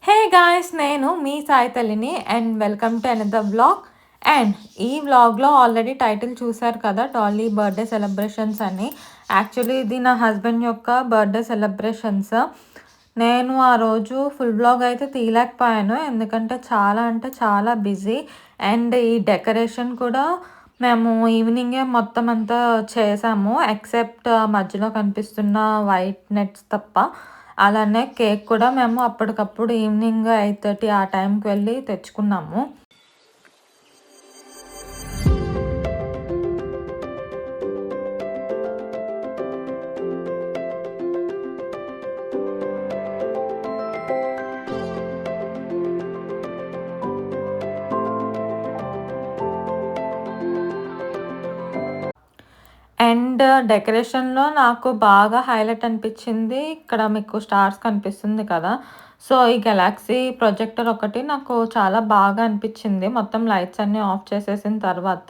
Hey guys, నేను మీ సాయి తల్లిని and welcome to another vlog. And ఈ వ్లాగ్లో ఆల్రెడీ టైటిల్ చూశారు కదా, డాలీ బర్త్డే సెలబ్రేషన్స్ అని. యాక్చువల్లీ ఇది నా హస్బెండ్ యొక్క బర్త్డే సెలబ్రేషన్స్. నేను ఆ రోజు ఫుల్ వ్లాగ్ అయితే తీయలేకపోయాను, ఎందుకంటే చాలా అంటే చాలా బిజీ. అండ్ ఈ డెకరేషన్ కూడా మేము ఈవినింగే మొత్తం అంతా చేసాము, ఎక్సెప్ట్ మధ్యలో కనిపిస్తున్న వైట్ నెట్స్ తప్ప. అలానే కేక్ కూడా మేము అప్పటికప్పుడు ఈవినింగ్ 8:30 ఆ టైంకి వెళ్ళి తెచ్చుకున్నాము. అండ్ డెకరేషన్‌లో నాకు బాగా హైలైట్ అనిపించింది, ఇక్కడ మీకు స్టార్స్ కనిపిస్తుంది కదా! సో, ఈ గెలాక్సీ ప్రొజెక్టర్ ఒకటి నాకు చాలా బాగా అనిపించింది. మొత్తం లైట్స్ అన్నీ ఆఫ్ చేసేసిన తర్వాత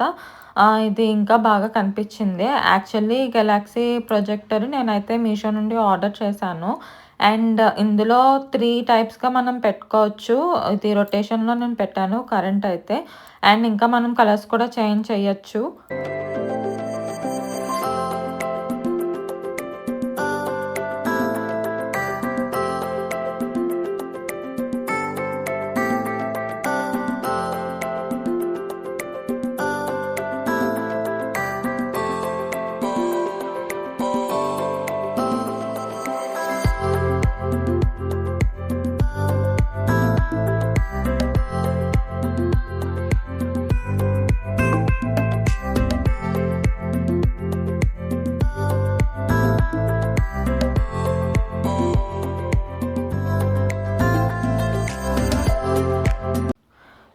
ఇది ఇంకా బాగా కనిపించింది. యాక్చువల్లీ గెలాక్సీ ప్రొజెక్టర్ నేనైతే మీషో నుండి ఆర్డర్ చేశాను. అండ్ ఇందులో 3 టైప్స్‌గా మనం పెట్టుకోవచ్చు. ఇది రొటేషన్‌లో నేను పెట్టాను కరెంట్ అయితే. అండ్ ఇంకా మనం కలర్స్ కూడా చేంజ్ చేయొచ్చు.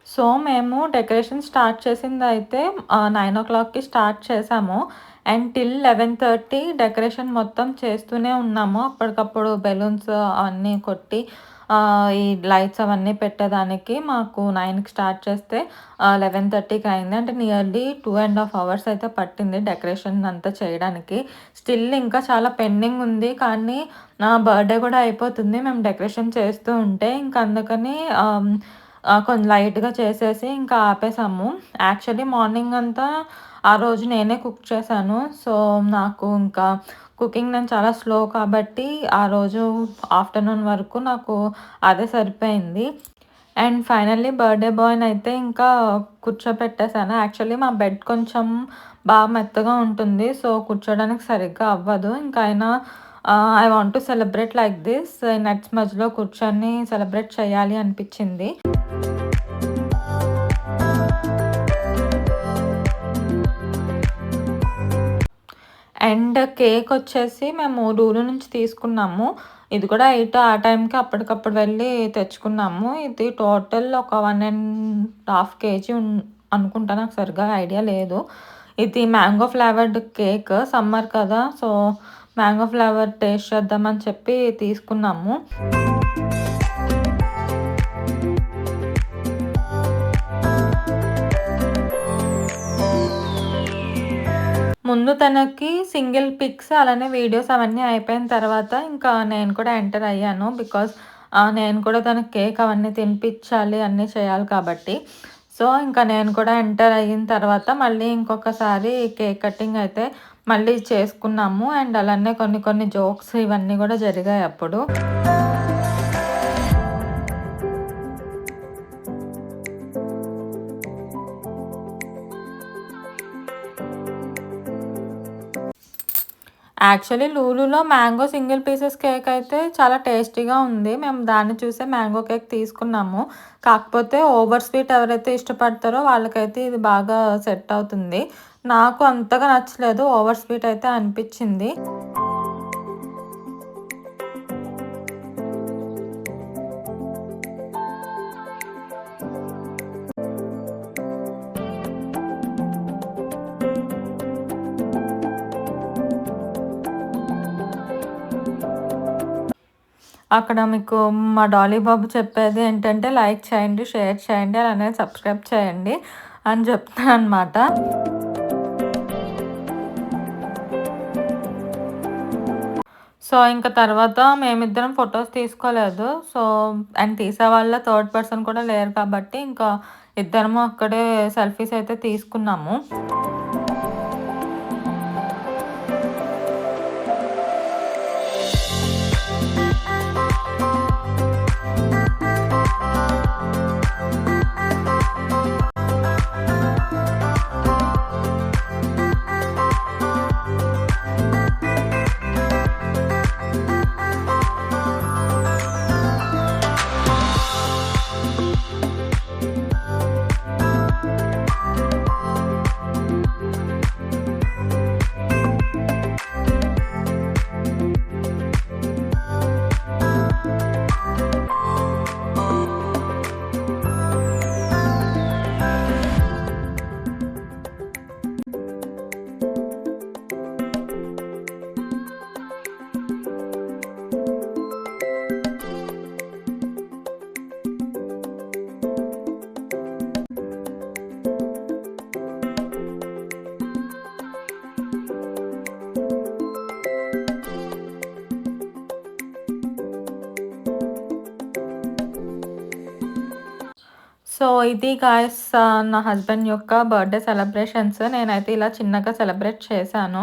సో, మేము డెకరేషన్ స్టార్ట్ చేసిందయితే 9:00కి స్టార్ట్ చేసాము. అండ్ టిల్ 11:30 డెకరేషన్ మొత్తం చేస్తూనే ఉన్నాము. అప్పటికప్పుడు బెలూన్స్ అవన్నీ కొట్టి ఈ లైట్స్ అవన్నీ పెట్టేదానికి మాకు 9కి స్టార్ట్ చేస్తే 11:30కి అయింది. అంటే నియర్లీ 2½ అవర్స్ అయితే పట్టింది డెకరేషన్ అంతా చేయడానికి. స్టిల్ ఇంకా చాలా పెండింగ్ ఉంది, కానీ నా బర్త్‌డే కూడా అయిపోతుంది మేము డెకరేషన్ చేస్తూ ఉంటే. ఇంక అందుకని కొంచెం లైట్‌గా చేసేసి ఇంకా ఆపేసాము. యాక్చువల్లీ మార్నింగ్ అంతా ఆ రోజు నేనే కుక్ చేశాను. సో, నాకు ఇంకా కుకింగ్ నేను చాలా స్లో కాబట్టి ఆ రోజు ఆఫ్టర్‌నూన్ వరకు నాకు అదే సరిపోయింది. అండ్ ఫైనల్లీ బర్త్‌డే బాయ్‌నైతే ఇంకా కూర్చోపెట్టేసాను. యాక్చువల్లీ మా బెడ్ కొంచెం బాగా మెత్తగా ఉంటుంది, సో, కూర్చోడానికి సరిగ్గా అవ్వదు. ఇంకా అయినా I want to celebrate like this, nuts మధ్యలో కూర్చొని సెలబ్రేట్ చేయాలి అనిపించింది. అండ్ కేక్ వచ్చేసి మేము లూలు నుంచి తీసుకున్నాము. ఇది కూడా 8 ఆ టైంకి అప్పటికప్పుడు వెళ్ళి తెచ్చుకున్నాము. ఇది టోటల్ ఒక 1½ కేజీ అనుకుంటా, నాకు సరిగ్గా ఐడియా లేదు. ఇది మ్యాంగో ఫ్లేవర్డ్ కేక్, సమ్మర్ కదా! సో, మ్యాంగో ఫ్లేవర్ టేస్ట్ చేద్దామని చెప్పి తీసుకున్నాము. ముందు తనకి సింగిల్ పిక్స్ అలానే వీడియోస్ అవన్నీ అయిపోయిన తర్వాత ఇంకా నేను కూడా ఎంటర్ అయ్యాను. బికాజ్ నేను కూడా తనకి కేక్ అవన్నీ తినిపించాలి, అన్నీ చేయాలి కాబట్టి. సో, ఇంకా నేను కూడా ఎంటర్ అయిన తర్వాత మళ్ళీ ఇంకొకసారి కేక్ కటింగ్ అయితే మళ్ళీ చేసుకున్నాము. అండ్ అలానే కొన్ని కొన్ని జోక్స్ ఇవన్నీ కూడా జరిగాయి అప్పుడు. యాక్చువల్లీ లూలులో మ్యాంగో సింగిల్ పీసెస్ కేక్ అయితే చాలా టేస్టీగా ఉంది. మేము దాన్ని చూసే మ్యాంగో కేక్ తీసుకున్నాము. కాకపోతే ఓవర్ స్వీట్ ఎవరైతే ఇష్టపడతారో వాళ్ళకైతే ఇది బాగా సెట్ అవుతుంది. నాకు అంతగా నచ్చలేదు, ఓవర్ స్వీట్ అయితే అనిపించింది. అక్కడ మీకు మా డాలీ బాబు చెప్పేది ఏంటంటే, లైక్ చేయండి, షేర్ చేయండి, అలానే సబ్స్క్రైబ్ చేయండి అని చెప్తాననమాట. సో, ఇంక తర్వాత మేమిద్దరం ఫోటోస్ తీసుకోలేదు. సో, అండ్ తీసేవాళ్ళ థర్డ్ పర్సన్ కూడా లేరు కాబట్టి, ఇంకా ఇద్దరము అక్కడే సెల్ఫీస్ అయితే తీసుకున్నాము. సో, ఇది గాయ్స్ నా హస్బెండ్ యొక్క బర్త్‌డే సెలబ్రేషన్స్. నేనైతే ఇలా చిన్నగా సెలబ్రేట్ చేశాను.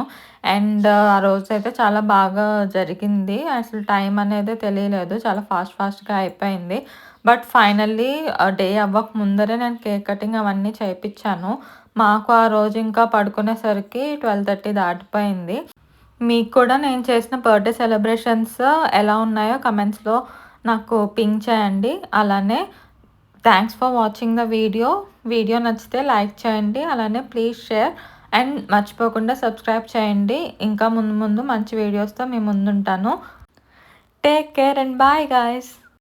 అండ్ ఆ రోజైతే చాలా బాగా జరిగింది. అసలు టైం అనేదే తెలియలేదు. చాలా ఫాస్ట్‌గా అయిపోయింది. బట్ ఫైనల్లీ డే అవ్వక ముందరే నేను కేక్ కటింగ్ అవన్నీ చేపిచ్చాను. మాకు ఆ రోజు ఇంకా పడుకునేసరికి 12:30 దాటిపోయింది. మీకు కూడా నేను చేసిన బర్త్‌డే సెలబ్రేషన్స్ ఎలా ఉన్నాయో కమెంట్స్‌లో నాకు పింగ్ చేయండి. అలానే thanks for watching the video. Video నచ్చితే లైక్ చేయండి. అలానే ప్లీజ్ షేర్ అండ్ మర్చిపోకుండా సబ్స్క్రైబ్ చేయండి. ఇంకా ముందు మంచి వీడియోస్‌తో మీ ముందుంటాను. Take care and bye guys.